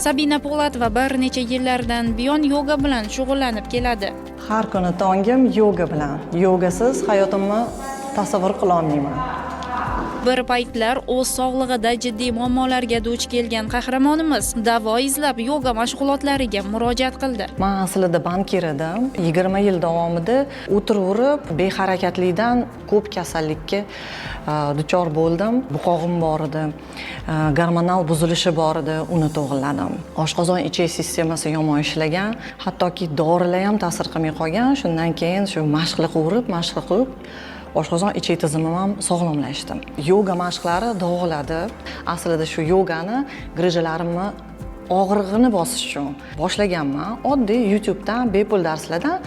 Sabina Po'latova bir necha yillardan buyon yoga bilan shug'ullanib keladi. Har kuni tongim yoga bilan. Yogasiz hayotimni tasavvur qila olmayman. Bir paytlar o'z sog'lig'ida jiddiy muammolarga duch kelgan qahramonimiz davo izlab yoga mashg'ulotlariga murojaat qildi. Men aslida bankir edim. 20 yil davomida o'tirib, beharakatlikdan ko'p kasallikka duchor bo'ldim. Buqog'im bor edi, gormonal buzilishi bor edi, uni to'g'riladim. Oshqozon ichak sistemasi yomon ishlagan, hattoki dorilar ham ta'sir qilmay qolgan. Shundan keyin shu mashqlar qilib oshqozon ichak tizimim ham sog'lomlashdi. Yoga mashqlari davoladi. Aslida shu yogani grijalarimni og'rig'ini bosish uchun boshlaganman. Oddiy YouTube'dan bepul darslardan.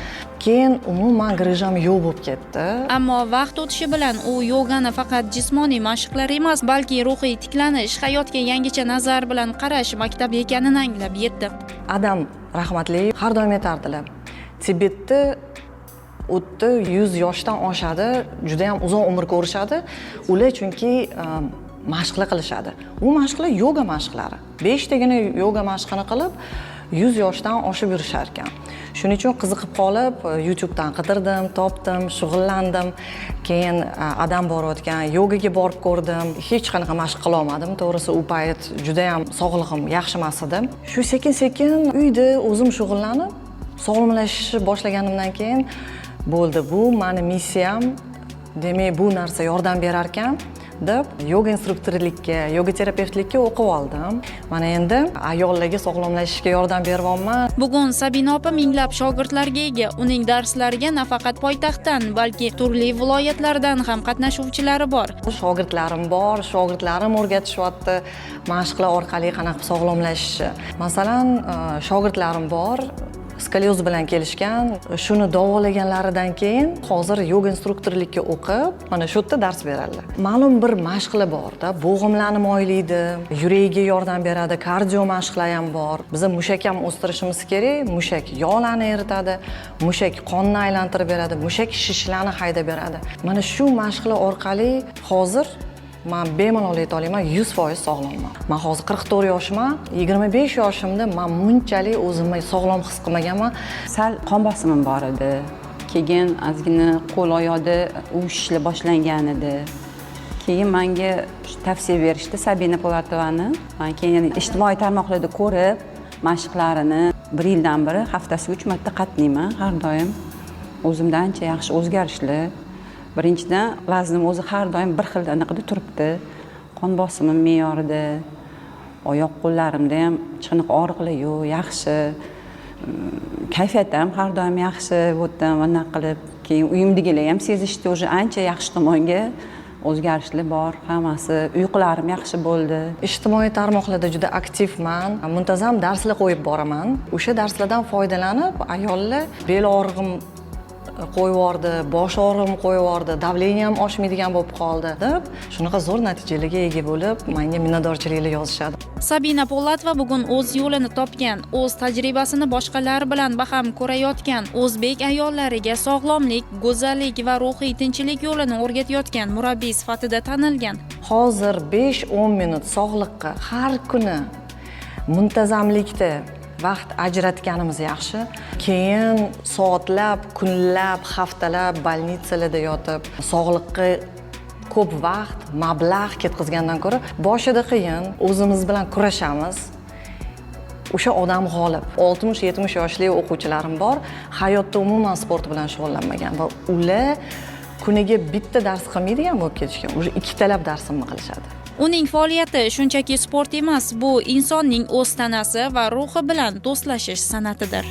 Keyin umuman grijam yo'q bo'lib ketdi. Ammo vaqt o'tishi bilan u yogani faqat jismoniy mashqlar emas, balki ruhiy tiklanish, hayotga yangicha nazar bilan qarash maktabi ekanini anglab yetdi. Adam rahmatli har doim aytardilar. Tibetda 100 yoshdan oshadi, juda ham uzoq umr ko'rishadi. Ular chunki mashqlar qilishadi. U mashqlar yoga mashqlari. 5 tagina yoga mashqini qilib 100 yoshdan oshib yurishar ekan. Shuning uchun qiziqib qolib, YouTube'dan qidirdim, topdim, shug'ullandim. Keyin adam borayotgan yogaga borib ko'rdim. Hech qanaqa mashq qila olmadim. To'g'risi, u payt juda ham sog'lig'im yaxshi emas edi. Shu sekin-sekin uyda o'zim shug'ullanib, sog'lomlashishni boshlaganimdan keyin bo'ldi, bu meni missiyam, demak bu narsa yordam berar ekan deb yoga instruktorlikka, yoga terapevtlikka o'qib oldim. Mana endi ayollarga sog'lomlashishga yordam beryapman. Bugun Sabina opa minglab shogirdlarga ega. Uning darslariga nafaqat poytaxtdan, balki turli viloyatlardan ham qatnashuvchilari bor. Shogirdlarim bor, shogirdlarim o'rgatishyapti mashqlar orqali qanaqa sog'lomlashishni. Masalan, shogirdlarim bor, skolioz bilan kelishgan, shuni davolaganlaridan keyin hozir yoga instruktorlikka o'qib, mana shu yerda dars beradilar. Ma'lum bir mashqlar bor-da, bo'g'imlarni moylaydi, yuragiga yordam beradi, kardio mashqlar ham bor. Biz mushak ham o'stirishimiz kerak, mushak yog'larni eritadi, mushak qonni aylantirib beradi, mushak shishlarni haydab beradi. Mana shu mashqlar orqali hozir men bemalol ayta olaman, 100% sog'lomman. Men hozir 44 yoshman, 25 yoshimda men bunchalik o'zimni sog'lom his qilmaganman. Sal qon bosimim bor edi. Keyin ozgina qo'l oyoqda uvishishlar boshlangan edi. Keyin menga tavsiya berishdi Sabina Po'latovani. Men keyin ijtimoiy tarmoqlarda ko'rib, mashqlarini 1 yildan beri haftasiga 3 marta qatnayman har doim. O'zimda ancha yaxshi o'zgarishlar. Birinchidan, vaznim o'zi har doim bir xil anaqada turibdi. Qon bosimim me'yorida, oyoq qo'llarimda ham chiniq og'riqlar yo'q, yaxshi. Kayfiyatim har doim yaxshi bo'ldi, mana qilib. Keyin uyimdagilar ham sezishdi, o'zi ancha yaxshi tomonga o'zgarishlar bor, hammasi. Uyqularim yaxshi bo'ldi. Ijtimoiy tarmoqlarda juda aktivman, muntazam darslar qo'yib boraman. O'sha darslardan foydalanib, ayollar bel og'rig'im qo'yvordi, bosh og'rig'im qo'yvordi, davleniyam oshmaydigan bo'lib qoldi deb, shunaqa zo'r natijalarga ega bo'lib, menga minnatdorchiliklar yozishadi. Sabina Po'latova bugun o'z yo'lini topgan, o'z tajribasini boshqalar bilan baham ko'rayotgan, o'zbek ayollariga sog'lomlik, go'zallik va ruhiy tinchlik yo'lini o'rgatayotgan murabbiy sifatida tanilgan. Hozir 5-10 minut sog'liqqa har kuni muntazamlikda vaqt ajratganimiz yaxshi. Keyin soatlab, kunlab, haftalab bolnitsalarda yotib, sog'liqqa ko'p vaqt, mablag' ketkazgandan ko'ra, boshida qiyin, o'zimiz bilan kurashamiz. O'sha odam g'olib. 60-70 yoshli o'quvchilarim bor, hayotda umuman sport bilan shug'ullanmagan va ular kuniga bitta dars qilmaydigan bo'lib ketishgan. O'sha ikkitalab darsimni qilishadi. Uning faoliyati shunchaki sport emas, bu insonning o'z tanasi va ruhi bilan do'stlashish san'atidir.